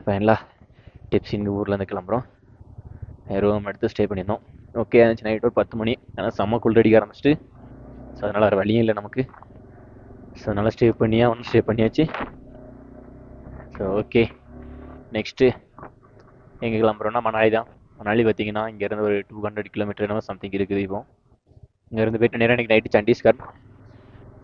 ஃபைனலாக டிப்ஸ் இங்கே ஊர்லேருந்து கிளம்புறோம். ரூம் எடுத்து ஸ்டே பண்ணியிருந்தோம். ஓகே ஆச்சு. நைட் ஒரு 10 மணி. ஆனால் செம்ம குளிர் அடிக்க ஆரம்பிச்சிட்டு, ஸோ அதனால் வேறு வழியும் இல்லை நமக்கு. ஸோ அதனால் ஸ்டே பண்ணியாச்சு. ஸோ ஓகே, நெக்ஸ்ட்டு எங்கே கிளம்புறோன்னா மணாலி தான். மணாலி பார்த்தீங்கன்னா இங்கேருந்து ஒரு 200 கிலோமீட்டர் என்னமோ சம்திங் இருக்குது. இப்போ இங்கேருந்து போயிட்டு நேரம் இன்றைக்கி நைட்டு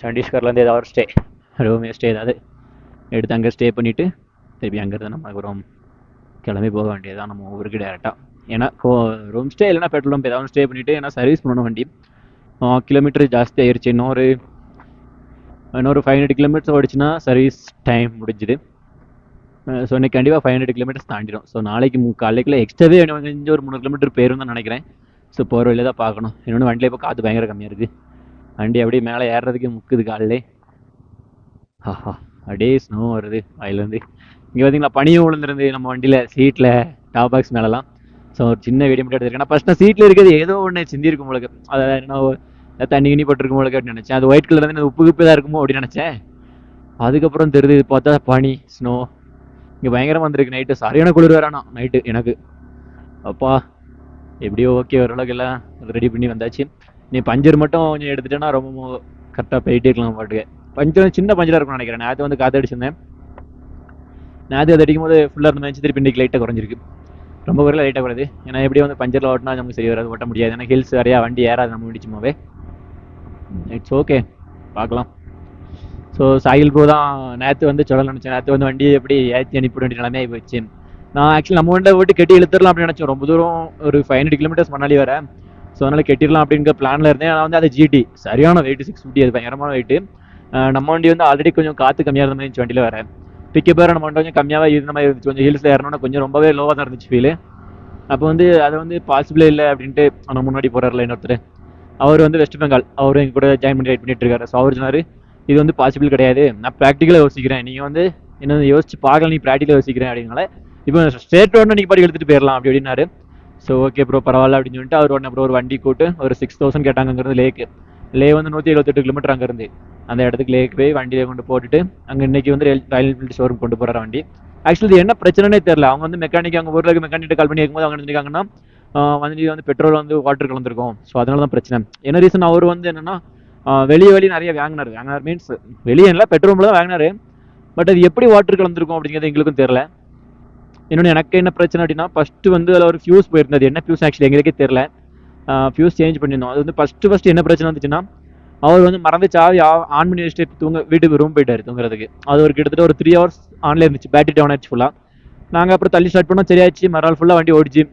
சண்டீஸ்கர்லேருந்து ஏதாவது ஒரு ரூமே ஸ்டே ஏதாவது எடுத்து அங்கே ஸ்டே பண்ணிவிட்டு திருப்பி அங்கேருந்து நம்ம அப்புறம் கிளம்பி போக வேண்டியதுதான் நம்ம ஊருக்கு டேரெக்டாக. ஏன்னா ரூம் ஸ்டே இல்லைனா பெட்ரோல் பம்ப் ஏதாவது ஸ்டே பண்ணிவிட்டு, ஏன்னா சர்வீஸ் பண்ணணும் வண்டி. கிலோமீட்டர் ஜாஸ்தி ஆயிடுச்சு. இன்னொரு 500 கிலோமீட்டர்ஸ் ஓடிச்சுன்னா சர்வீஸ் டைம் முடிஞ்சுது. ஸோ இன்னைக்கு கண்டிப்பாக 500 கிலோமீட்டர்ஸ் தாண்டிடும். ஸோ நாளைக்கு காலைக்குள்ளே எக்ஸ்ட்ராவே கொஞ்சம் ஒரு 300 கிலோமீட்டர் போயிரும் தான் நினைக்கிறேன். ஸோ போகிற வழியில் தான் பார்க்கணும். இன்னொன்று வண்டியில் இப்போ காற்று பயங்கர கம்மியாக இருக்குது. வண்டி அப்படியே மேலே ஏறுறதுக்கு முக்குது காலையிலே. ஆஹா, அப்படியே ஸ்னோ வருது வாயிலேருந்து. இங்கே பார்த்தீங்களா பனியும் விழுந்துருந்து நம்ம வண்டியில் சீட்டில் டாப் பாக்ஸ் மேலெலாம். ஸோ ஒரு சின்ன வீடியோ மட்டும் எடுத்துருக்கேன். நான் ஃபஸ்ட் நான் சீட்டில் இருக்கிறது ஏதோ ஒன்று சிந்திருக்கும் உங்களுக்கு, அதை என்ன தண்ணி கிண்ணி போட்டிருக்கும் உங்களுக்கு அப்படின்னு நினச்சேன். அது ஒயிட் கலர் வந்து உப்பு தான் இருக்குமோ அப்படின்னு நினச்சேன். அதுக்கப்புறம் தெரியுது பார்த்தா பனி ஸ்னோ. இங்கே பயங்கரமாக வந்திருக்கு நைட்டு. சரியான குளிர் வேறானா நைட்டு எனக்கு. அப்பா எப்படியோ ஓகே, ஓரளவுக்கு எல்லாம் ரெடி பண்ணி வந்தாச்சு. நீ பஞ்சர் மட்டும் கொஞ்சம் எடுத்துட்டேன்னா ரொம்ப கரெக்டாக போயிட்டே இருக்கலாம் பாட்டுக்கு. பஞ்சர் சின்ன பஞ்சராக இருக்கும்னு நினைக்கிறேன். நேற்று வந்து காற்று அடிச்சிருந்தேன். நேற்று அது அடிக்கும் போது ஃபுல்லாக இருந்த மேட்ச் திருப்பி இன்றைக்கி லைட்டாக குறைஞ்சிருக்கு. ரொம்ப குறையில லைட்டாக குறையுது. ஏன்னா எப்படி வந்து பஞ்சரில் ஓட்டினா நமக்கு சரி வராது, ஓட்ட முடியாது. ஏன்னா ஹில்ஸ் நிறையா வண்டி ஏறாது நம்ம முடிச்சுமாவே. இட்ஸ் ஓகே, பார்க்கலாம். ஸோ சாயில் ப்ரோ தான் நேற்று வந்து சொல்ல நினச்சேன். நேற்று வந்து வண்டி எப்படி ஏற்றி அனுப்பிட வேண்டிய நிலைமை ஆகி போச்சு. நான் ஆக்சுவலி நம்ம வண்டியை விட்டு கட்டி இழுத்துடலாம் அப்படின்னு நினச்சேன். ரொம்ப தூரம் ஒரு 500 கிலோமீட்டர்ஸ் மணாலி வர. ஸோ அதனால் கட்டிடலாம் அப்படிங்கிற பிளானில் இருந்தேன். ஆனால் வந்து அது ஜிடி சரியான வெயிட் 650, அது பயங்கரமான வெயிட்டு. நம்ம வண்டி வந்து ஆல்ரெடி கொஞ்சம் காற்று கம்மியாக இருந்த மாதிரி இருந்துச்சு வண்டியில் வர. பிக்கப் வேறு நம்ம கொஞ்சம் கம்மியாகவே இருந்த மாதிரி இருந்துச்சு. கொஞ்சம் ஹில்ஸில் ஏறணும்னா கொஞ்சம் ரொம்பவே லோவாக தான் இருந்துச்சு ஃபீல். அப்போ வந்து அது வந்து பாசிபிளே இல்லை அப்படின்ட்டு நம்ம முன்னாடி போகிறார்ல இன்னொருத்தர், அவர் வந்து வெஸ்ட் பெங்கால், அவர் எங்க கூட ஜாயின் பண்ணி ரைட் பண்ணிட்டு இருக்காரு. ஸோ அவர் சொன்னார் இது வந்து பாசிபிள் கிடையாது, நான் ப்ராக்டிக்கலாக யோசிக்கிறேன், நீங்கள் வந்து என்ன யோசிச்சு பார்க்கல, நீ ப்ராக்டிக்கலாக யோசிக்கிறேன் அப்படின்னால இப்போ ஸ்டேட் ரோடு நீங்கள் பாடி எடுத்துகிட்டு போயிடலாம் அப்படி அப்படின்னாரு. ஸோ ஓகே ப்ரோ பரவாயில்ல அப்படின்னு சொல்லிட்டு அவர் உடனே ஒரு வண்டி கூட்டு ஒரு 6000 கேட்டாங்க. அங்கேருந்து லே வந்து 178 கிலோமீட்டர் அங்கேருந்து அந்த இடத்துக்கு லேக்கு போய் வண்டியை கொண்டு போட்டுட்டு அங்கே இன்னைக்கு வந்து ராயல் என்ஃபீல்டு ஷோரூம் கொண்டு போகிற வண்டி. ஆக்சுவலி என்ன பிரச்சனைனே தெரியல. அவங்க வந்து மெக்கானிக், அவங்க ஊரில் மெக்கானிக் கால் பண்ணி இருக்கும்போது அவங்க நினைக்காங்கன்னா வந்து பெட்ரோல் வந்து வாட்டர் கலந்துருக்கும். ஸோ அதனால தான் பிரச்சனை. என்ன ரீசன், அவர் வந்து என்னன்னா வெளியே நிறைய வாங்கினார் மீன்ஸ் வெளியே இல்லை பெட்ரோல் தான் வாங்கினாரு. பட் அது எப்படி வாட்டர் கலந்துருக்கும் அப்படிங்கிறது எங்களுக்கும் தெரியல. இன்னொன்று எனக்கு என்ன பிரச்சனை அப்படின்னா, ஃபஸ்ட்டு வந்து அதில் ஒரு ஃபியூஸ் போயிருந்தது. என்ன ஃபியூஸ் ஆக்சுவலி எங்களுக்கே தெரியல. ஃபியூஸ் சேஞ்ச் பண்ணியிருந்தோம். அது வந்து ஃபஸ்ட்டு என்ன பிரச்சனை வந்துச்சுன்னா, அவர் வந்து மறந்து சாவி ஆன் பண்ணி வச்சுட்டு வீட்டுக்கு ரூம் போயிட்டார் தூங்குறதுக்கு. அது ஒரு கிட்டத்தட்ட ஒரு 3 hours ஆன்லேயே இருந்துச்சு. பேட்டரி டவுன் ஆச்சு ஃபுல்லாக. நாங்கள் அப்புறம் தள்ளி ஸ்டார்ட் பண்ணோம், சரியாச்சு. மறுநாள் ஃபுல்லாக வண்டி ஓடிச்சு.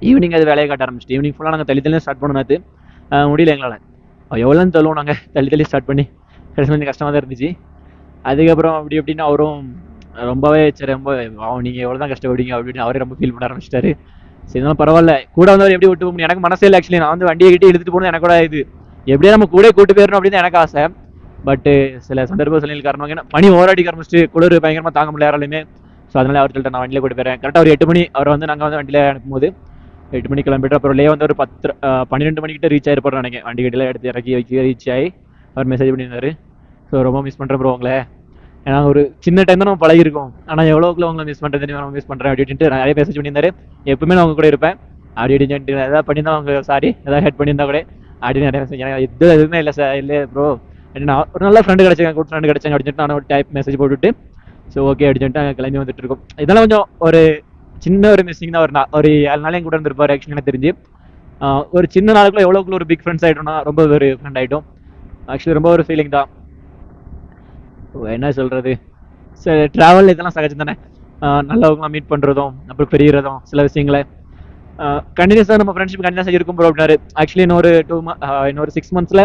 ஈவினிங் அது வேலையை காட்ட ஆரம்பிச்சிட்டு ஈவினிங் ஃபுல்லாக நாங்கள் தள்ளி ஸ்டார்ட் பண்ணோம். நேற்று முடியல எங்களால். எவ்வளோன்னு தள்ளுவோம் நாங்கள் தள்ளி ஸ்டார்ட் பண்ணி. கடைசி கொஞ்சம் கஷ்டமாக தான் இருந்துச்சு. அதுக்கப்புறம் அப்படி எப்படின்னு அவரும் ரொம்பவே சரி ரொம்ப நீங்கள் எவ்வளோ தான் கஷ்டப்படுவீங்க அப்படின்னு அவரே ரொம்ப ஃபீல் பண்ண ஆரம்பிச்சிட்டாரு. சரி இருந்தாலும் பரவாயில்ல, கூட வந்தவர் எப்படி விட்டு போகணும் எனக்கு மனசே இல்லை. ஆக்சுவலி நான் வந்து வண்டியை கிட்டே இழுத்துட்டு போகணும் எனக்கு கூட இது எப்படியே நம்ம கூட கூட்டு போயிடணும் அப்படின்னு எனக்கு ஆசை. பட்டு சில சந்தர்ப்ப சூழ்நிலை காரணமாக ஏன்னா பனி ஓராடி ஆரம்பிச்சிட்டு குளிர் பயங்கரமாக தாங்க முடியல யாராலுமே. ஸோ அதனால அவர் சொல்லிட்டு நான் வண்டியில் கூட்டு போயிடுறேன். கரெக்டாக ஒரு 8 மணி அவரை வந்து நாங்கள் வந்து வண்டியில் அனுப்பும்போது 8 மணிக்கு கிளம்பிட்டு அப்புறம் வந்து ஒரு 12 மணிக்கிட்ட ரீச் ஆகிருப்பாரு நினைக்கிறேன். வண்டி கட்டிலாம் எடுத்து இறக்கி வைக்க ரீச் ஆகி அவர் மெசேஜ் பண்ணியிருந்தாரு. ஸோ ரொம்ப மிஸ் பண்ணுறேன் ப்ரோ உங்களை. ஏன்னா ஒரு சின்ன டைம் தான் நம்ம பழகிருக்கோம். ஆனால் எவ்வளோக்குள்ள உங்களை மிஸ் பண்ணுறது நான் மிஸ் பண்ணுறேன் அப்படின்ட்டு நிறைய மெசேஜ் பண்ணியிருந்தாரு. எப்பவுமே நான் அவங்க கூட இருப்பேன் அப்படி அப்படின்ட்டு எதாவது பண்ணியிருந்தா அவங்க சாரி எதாவது ஹெட் பண்ணியிருந்தா கூட அப்படின்னு நிறைய மெசேஜ். எனக்கு எதுவுமே இல்லை சார், இல்லை ப்ரோ நான் ஒரு நல்ல ஃப்ரெண்டு கிடைச்சாங்க, குட் ஃப்ரெண்டு கிடைச்சாங்க அப்படின்னு நான் ஒரு டைப் மெசேஜ் போட்டுவிட்டு ஸோ ஓகே அப்படின்னு சொல்லிட்டு நாங்கள் கிளம்பி வந்துட்டு இருக்கோம். இதெல்லாம் கொஞ்சம் ஒரு சின்ன ஒரு மிஸ்ஸிங் தான். ஒரு 7 நாளையும் கூட இருந்திருப்பாரு ஆக்சுவலி எனக்கு தெரிஞ்சு. ஒரு சின்ன நாளுக்குள்ள எவ்வளோக்குள்ள ஒரு பிக் ஃப்ரெண்ட்ஸ் ஆகிட்டோம்னா ரொம்ப ஒரு ஃப்ரெண்ட் ஆகிட்டோம். ஆக்சுவலி ரொம்ப ஒரு ஃபீலிங் தான். என்ன சொல்கிறது, சரி ட்ராவல் இதெல்லாம் சகஜம் தானே. நல்லவங்களாம் மீட் பண்ணுறதும் அப்புறம் பெரியறதும் சில விஷயங்களை கண்டினியூஸாக நம்ம ஃப்ரெண்ட்ஷிப் கண்டினியூஸாக இருக்கும் ப்ரோ அப்படின்னாரு. ஆக்சுவலி இன்னொரு 6 monthsல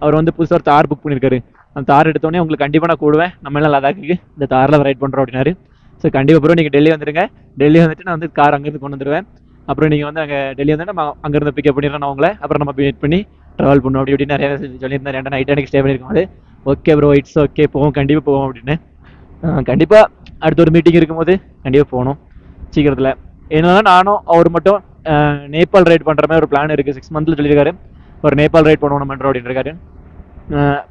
அவர் வந்து புதுசாக ஒரு தார் புக் பண்ணியிருக்காரு. அந்த தார் எடுத்தோடனே உங்களுக்கு கண்டிப்பாக நான் கூடுவேன், நம்ம எல்லாம் லடாக்கு இந்த தாரில் ரைட் பண்ணுறோம் அப்படின்னாரு. ஸோ கண்டிப்பாக ப்ரோ நீங்கள் டெல்லி வந்துடுங்க, டெல்லி வந்துட்டு நான் வந்து கார் அங்கேருந்து கொண்டு வந்துடுவேன். அப்புறம் நீங்கள் வந்து அங்கே டெல்லி வந்து நம்ம அங்கேருந்து பிக்கப் பண்ணிடுறோம் நான் உங்களை, அப்புறம் நம்ம மீட் பண்ணி ட்ராவல் பண்ணோம் அப்படி இப்படின்னு நிறைய சொல்லியிருந்தேன். 2 நைட் எனக்கு ஸ்டே பண்ணியிருக்கோம். அது ஓகே ப்ரோ இட்ஸ் ஓகே போவோம் கண்டிப்பாக போவோம் அப்படின்னு. கண்டிப்பாக அடுத்த ஒரு மீட்டிங் இருக்கும்போது கண்டிப்பாக போகணும் சீக்கிரத்தில். என்னன்னா நானும் அவர் மட்டும் நேபாள் ரைட் பண்ணுற மாதிரி ஒரு பிளான் இருக்குது. 6 monthsல சொல்லியிருக்காரு ஒரு நேபாள் ரைட் பண்ணுவோம் நம்ம அப்படின்னு இருக்காரு.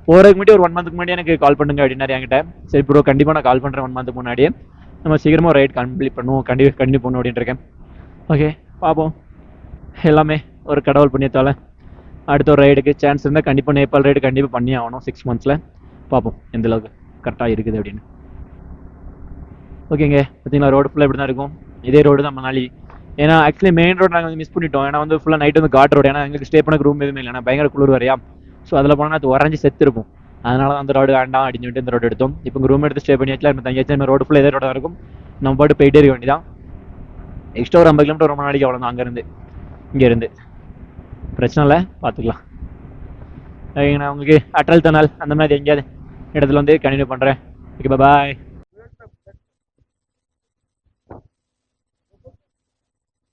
போகிறதுக்கு முன்னாடி ஒரு 1 month முன்னாடி எனக்கு கால் பண்ணுங்க அப்படின்னாரு என்கிட்ட. சரி ப்ரோ கண்டிப்பாக நான் கால் பண்ணுறேன் 1 month முன்னாடியே. நம்ம சீக்கிரமாக ஒரு ரைட் கம்ப்ளீட் பண்ணுவோம், கண்டினியூ பண்ணுவோம் அப்படின்ட்டு இருக்கேன். ஓகே, பார்ப்போம். எல்லாமே ஒரு கடவுள் புண்ணியத்தால் அடுத்த ஒரு ரைடுக்கு சான்ஸ் இருந்தால் கண்டிப்பாக நேபாள் ரைடு கண்டிப்பாக பண்ணி ஆகணும் 6 months. பார்ப்போம் எந்த அளவுக்கு கரெக்டாக இருக்குது அப்படின்னு. ஓகேங்க, பார்த்தீங்களா ரோடு ஃபுல்லாக இப்படி தான் இருக்கும். இதே ரோடு தான் மணாலி. ஏன்னா ஆக்சுவலி மெயின் ரோடு நாங்கள் வந்து மிஸ் பண்ணிட்டோம். ஏன்னா வந்து ஃபுல்லாக நைட் வந்து காட் ரோடு. ஏன்னா எங்களுக்கு ஸ்டே பண்ண ரூம் எதுவுமே இல்லை. ஏன்னா பயங்கர குளிர் வரையா. ஸோ அதில் போனால் அது உறைஞ்சி செத்து இருக்கும். அதனால தான் அந்த ரோடு வேண்டாம் அப்படின்னு சொல்லிட்டு இந்த ரோடு எடுத்தோம். இப்போ இங்கே ரூம் எடுத்து ஸ்டே பண்ணியாச்சுல, நம்ம தங்கியாச்சு. நம்ம ரோடு ஃபுல்லாக இதே ரோடாக இருக்கும். நம்ம பாட்டு போயிட்டே இருக்க வேண்டியதான். எக்ஸ்ட்ரா ஒரு 50 கிலோமீட்டர் ரொம்ப நாளைக்கு அவ்வளோதான் அங்கேருந்து இங்கேருந்து. பிரச்சனை இல்லை, பார்த்துக்கலாம். நான் உங்களுக்கு அட்டல் டனல் அந்த மாதிரி எங்கேயாவது இடத்துல வந்து கண்டினியூ பண்ணுறேன். ஓகே, பாய்.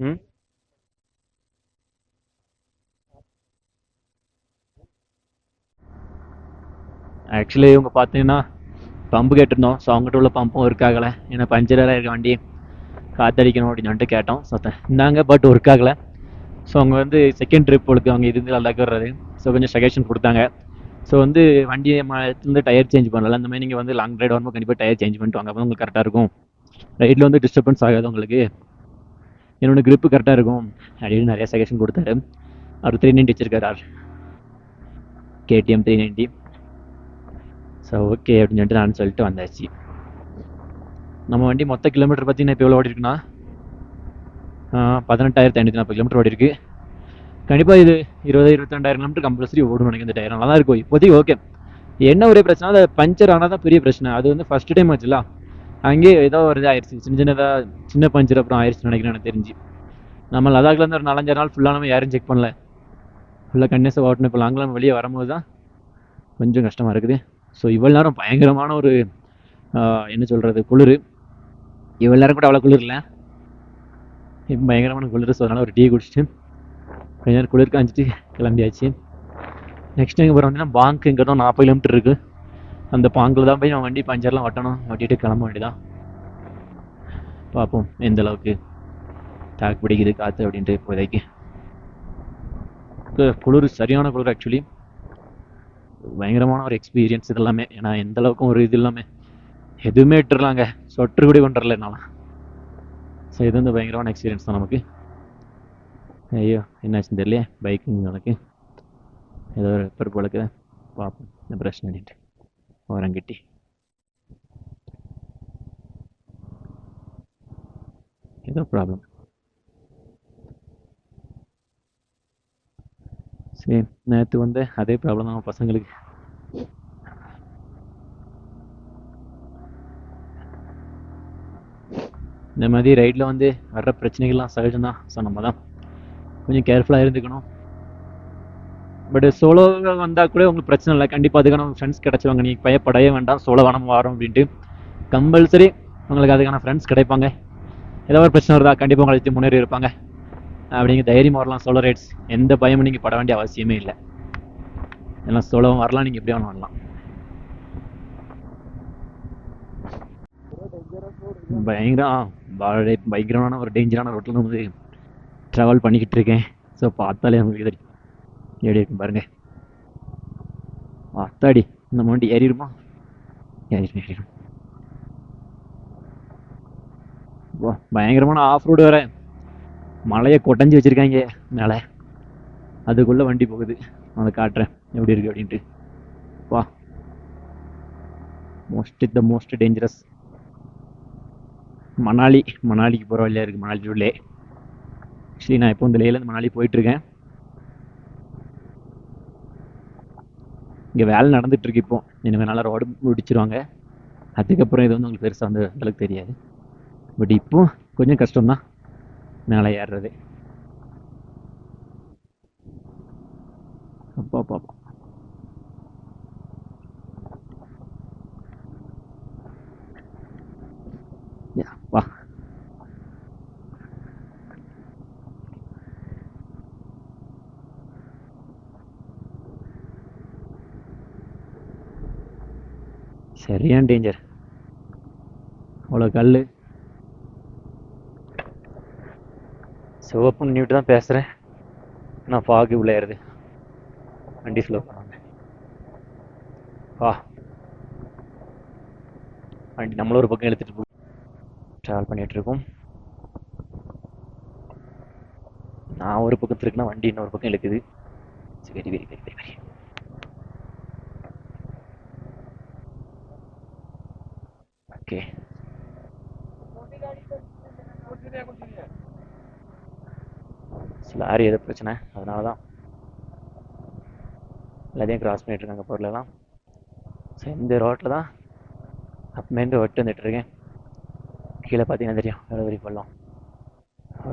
ம் ஆக்சுவலி இவங்க பார்த்தீங்கன்னா பம்பு கேட்டிருந்தோம். ஸோ அவங்ககிட்ட உள்ள பம்பும் ஒர்க் ஆகலை. ஏன்னா பஞ்சராக இருக்க வண்டி காற்றடிக்கணும் அப்படின்னு சொல்லிட்டு கேட்டோம். ஸோ இருந்தாங்க, பட் ஒர்க் ஆகலை. ஸோ அவங்க வந்து செகண்ட் ட்ரிப் பொழுது அவங்க இருந்து நல்லா வர்றது. ஸோ கொஞ்சம் சஜஷன் கொடுத்தாங்க. ஸோ வந்து வண்டியை வந்து டயர் சேஞ்ச் பண்ணல. அந்த மாதிரி நீங்கள் வந்து லாங் ரைடு வரும்போது கண்டிப்பாக டயர் சேஞ்ச் பண்ணிட்டு வாங்க. அப்போ உங்களுக்கு கரெக்டாக இருக்கும். ரைடில் வந்து டிஸ்டர்பன்ஸ் ஆகாது உங்களுக்கு. என்னோட grip கரெக்டாக இருக்கும் அப்படின்னு நிறைய சஜஷன் கொடுத்தாரு. அவர் 390 வச்சிருக்காரு, KTM 390. ஸோ ஓகே அப்படின்னு சொல்லிட்டு நான் சொல்லிட்டு வந்தாச்சு. நம்ம வண்டி மொத்த கிலோமீட்டர் பார்த்தீங்கன்னா இப்போ எவ்வளோ ஓடி இருக்குன்னா 18,540 கிலோமீட்டர் ஓடி இருக்கு. கண்டிப்பாக இது 22,000 கிலோமீட்டர் கம்பல்சரி ஓடும் நினைக்கிற. இந்த டயர் நல்லா தான் இருக்கும் இப்போதைக்கு. ஓகே, என்ன ஒரே பிரச்சனை, அது பஞ்சர் ஆனால் தான் பெரிய பிரச்சனை. அது வந்து ஃபர்ஸ்ட் டைம் ஆச்சுல, அங்கேயே ஏதோ ஒரு இது ஆயிடுச்சு, சின்ன பஞ்சர் அப்புறம் ஆயிடுச்சுன்னு நினைக்கிறேன் எனக்கு தெரிஞ்சு. நம்ம லடாக்லேருந்து ஒரு 4-5 நாள் ஃபுல்லாக நம்ம யாரும் செக் பண்ணல. ஃபுல்லாக கண்டினியூஸாக ஓட்டணும். இப்போ லாங்கில் வெளியே வரும்போது தான் கொஞ்சம் கஷ்டமாக இருக்குது. ஸோ இவ்வளோ நேரம் பயங்கரமான ஒரு என்ன சொல்கிறது குளிர். இவ்வளோ நேரம் கூட அவ்வளோ குளிர் இல்லை, இப்போ பயங்கரமான குளிர். ஸோ அதனால் ஒரு டீ குடிச்சிட்டு கொஞ்ச நேரம் குளிர் காஞ்சிட்டு கிளம்பியாச்சு. நெக்ஸ்ட் எங்கே போகிறோம் அப்படின்னா பாங்க். இங்கே தான் 40 கிலோமீட்டர் இருக்குது. அந்த பாங்கில் தான் போய் நம்ம வண்டி பஞ்சர்லாம் ஒட்டணும். ஒட்டிட்டு கிளம்ப வேண்டியதான். பார்ப்போம் எந்த அளவுக்கு தாக்கு பிடிக்குது காற்று அப்படின்ட்டு. இப்போதைக்கு குளிர் சரியான குளிர். ஆக்சுவலி பயங்கரமான ஒரு எக்ஸ்பீரியன்ஸ் இதெல்லாமே. ஏன்னா எந்த அளவுக்கும் ஒரு இது இல்லாமல் எதுவுமே இட்டுருலாங்க, சொட்டு கூட கொண்டுறல என்னால். ஸோ இது வந்து பயங்கரமான எக்ஸ்பீரியன்ஸ் தான் நமக்கு. ஐயோ என்னாச்சுன்னு தெரியல, பைக்குங்க எனக்கு ஏதோ ஒரு பெரு போலக்கு. பார்ப்போம் இந்த பிரச்சனை அப்படின்ட்டு ஓரங்கிட்டி. ஏதோ ப்ராப்ளம். சரி, நேற்று வந்து அதே ப்ராப்ளம் தான் பசங்களுக்கு. இந்த மாதிரி ரைடில் வந்து வர்ற பிரச்சனைகள்லாம் சகஜம்தான். ஸோ நம்ம தான் கொஞ்சம் கேர்ஃபுல்லாக இருந்துக்கணும். பட் சோலோவாக வந்தால் கூட உங்களுக்கு பிரச்சனை இல்லை. கண்டிப்பாக அதுக்கான ஃப்ரெண்ட்ஸ் கிடச்சிவாங்க. நீ பயப்படவே வேண்டாம், சோலோ நம்ம வரோம் அப்படின்ட்டு. கம்பல்சரி உங்களுக்கு அதுக்கான ஃப்ரெண்ட்ஸ் கிடைப்பாங்க. ஏதோ ஒரு பிரச்சனை வருதா கண்டிப்பாக உங்களை முன்னேறி இருப்பாங்க. அப்படிங்க தைரியம் வரலாம். சோலோ ரைட்ஸ் எந்த பயமும் நீங்கள் பட வேண்டிய அவசியமே இல்லை. எல்லாம் சோலோவும் வரலாம், நீங்கள் எப்படி வேணும் வரலாம். பயங்கரமான ஒரு டேஞ்சரான ரோட்டில் வந்து ட்ராவல் பண்ணிக்கிட்டு இருக்கேன். ஸோ பார்த்தாலே உங்களுக்கு தெரியும் எப்படி இருக்கும் பாருங்க. அத்தாடி நம்ம வண்டி ஏறிடுமா? ஏறிடும். பயங்கரமான ஆஃப் ரோடு வேற. மலையை கொட்டஞ்சி வச்சிருக்காங்க மேலே, அதுக்குள்ள வண்டி போகுது. அதை காட்டுறேன் எப்படி இருக்கு அப்படின்ட்டு. வா, மோஸ்ட் டேஞ்சரஸ் மணாலிக்கு போகிற வழியாக இருக்குது. மணாலி லே. ஆக்சுவலி நான் இப்போ இந்த லேலேருந்து மணாலி போயிட்டுருக்கேன். இங்கே வேலை நடந்துகிட்ருக்கு. இப்போ எனக்கு நல்லா ரோடு முடிச்சிருவாங்க. அதுக்கப்புறம் இது வந்து உங்களுக்கு பெருசாக வந்து அந்தளவுக்கு தெரியாது. பட் இப்போ கொஞ்சம் கஷ்டம்தான் மேலே ஏறுறது. அப்பா வா. சரியான டேஞ்சர். அவ்வளோ கல். சிவப்பு நின்றுட்டு தான் பேசுகிறேன். நான் ஃபாகு உள்ள ஏறுது. வண்டி ஸ்லோ பண்ணுவாங்க. வா, வண்டி நம்மளும் ஒரு பக்கம் எடுத்துகிட்டு போகும். ட்ராவல் பண்ணிட்டு இருக்கோம். நான் ஒரு பக்கத்துல இருக்குன்னா வண்டி இன்னொரு பக்கம் இழுக்குது. Very very very very very. Okay, lorry ஏதோ பிரச்சனை, அதனால தான் எல்லாத்தையும் கிராஸ் பண்ணிட்டு இருக்காங்க பொருளெல்லாம். ஸோ இந்த ரோட்டில் தான் அப்பமேருந்து ஒட்டு வந்துட்டு இருக்கேன். கீழே பார்த்தீங்கன்னா தெரியும் எவ்வளோ பெரிய பள்ளம்.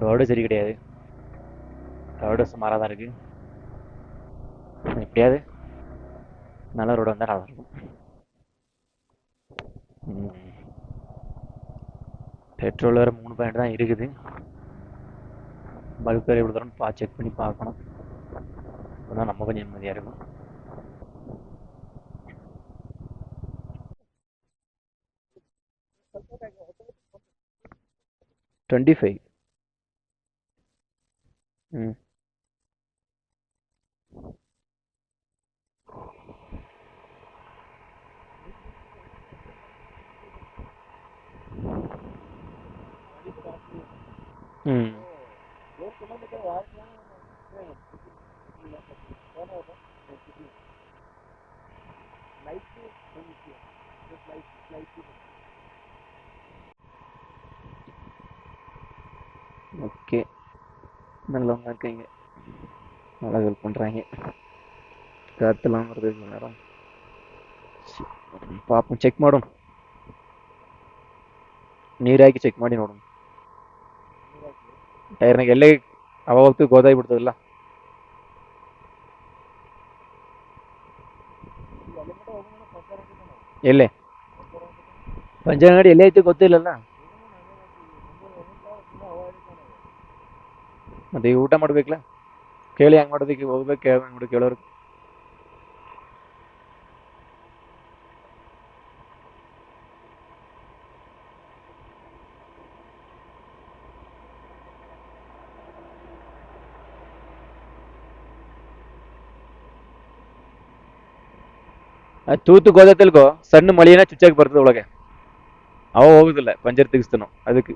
ரோடு சரி கிடையாது, ரோடு சுமாராக தான் இருக்குது. எப்படியாவது நல்ல ரோடு வந்தால் நல்லா இருக்கும். பெட்ரோல் வேறு 3 பாயிண்ட் தான் இருக்குது. பல்க் வேறு எப்படி தரோன்னு செக் பண்ணி பார்க்கணும். அப்போதான் நம்ம கொஞ்சம் நிம்மதியாக இருக்கும். $25. ம் ம் ஓகே, நல்லவங்க இருக்கீங்க, நல்லா ஹெல்ப் பண்ணுறாங்க. காற்றுலாம் வருது கொஞ்ச நேரம் ಪಾಪ ಚೆಕ್ ಮಾಡು, ನೀರು ಹಾಕಿ ಚೆಕ್ ಮಾಡಿ ನೋಡು. ಟೈರ್ನಾಗ ಎಲ್ಲೇ ಅವಾವತ್ತು ಗೋದಾಗ್ಬಿಡ್ತದಲ್ಲ. ಎಲ್ಲೇ ಪಂಚನಗಡಿ ಎಲ್ಲೇ ಐತಿ ಗೊತ್ತಿಲ್ಲಲ್ಲ. ಮತ್ತೆ ಈಗ ಊಟ ಮಾಡ್ಬೇಕಲ್ಲ, ಕೇಳಿ ಹೆಂಗ್ ಮಾಡೋದಕ್ಕೆ ಹೋಗ್ಬೇಕು ಕೇಳೋರು. ತೂತು ಗೋದ ತಿಳ್ಕೊ, ಸಣ್ಣ ಮಳಿನ ಚುಚ್ಚಾಗಿ ಬರ್ತದೆ ಒಳಗೆ, ಅವ ಹೋಗುದಿಲ್ಲ, ಪಂಜರ್ ತೆಗಿಸ್ತಾನೋ ಅದಕ್ಕೆ.